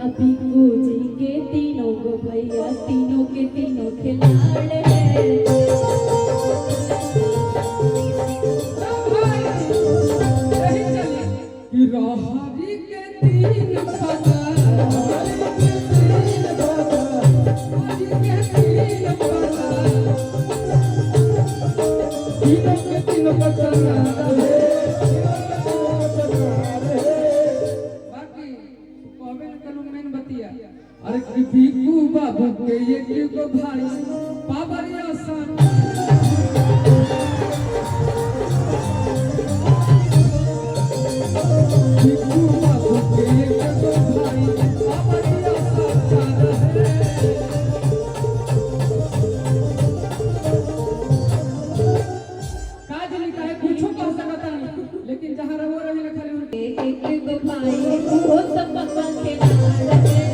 अभी पूजी के तीनों को भैया तीनों के तीनों खिलाड़ है। राहरी के तीन पता तीनों के तीनों पता अरे बीकू बाबू के एक को भाई पावरिया सन बीकू बाबू के एक को भाई पावरिया सन काज लिखा है कुछ कह सकता नहीं लेकिन जहां रहो रही लिखा है एक को भाई वो सब पकवान खिलाड़ है।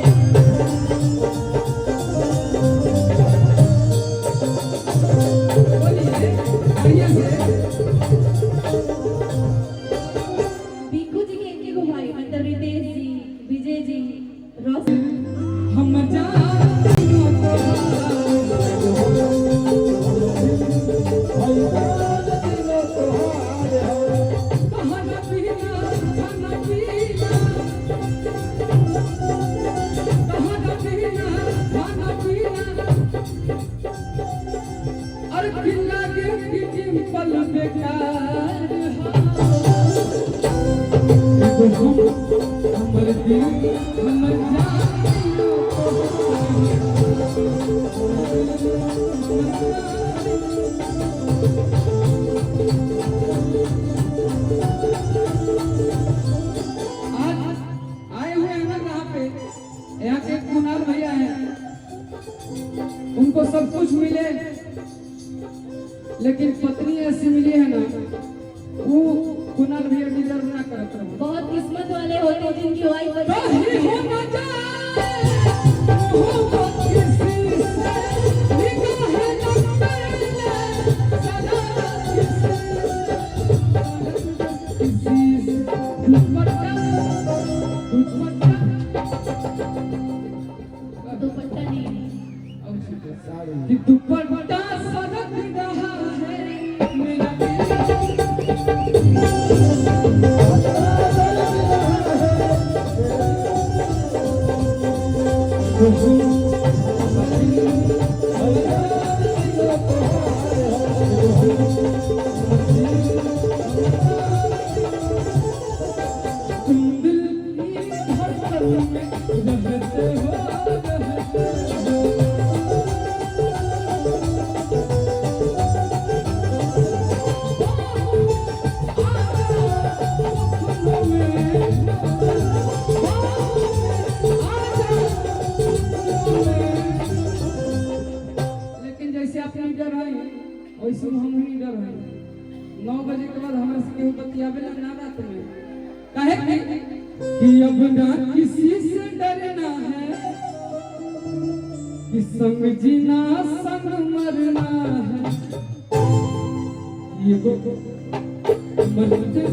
उनको सब कुछ मिले लेकिन पत्नी ऐसी मिली है ना वो कुणाल भैया डिजर्व ना करते हैं। बहुत किस्मत वाले होते हैं जिनकी वाइफ दुपट्टा सरक रहा है मेरा वैसे हम नहीं डर है 9 बजे के बाद हमरा से केहू बतियावे ना रात में काहे कि अब ना किसी से डरना है कि संग जीना संग मरना है ये को मरते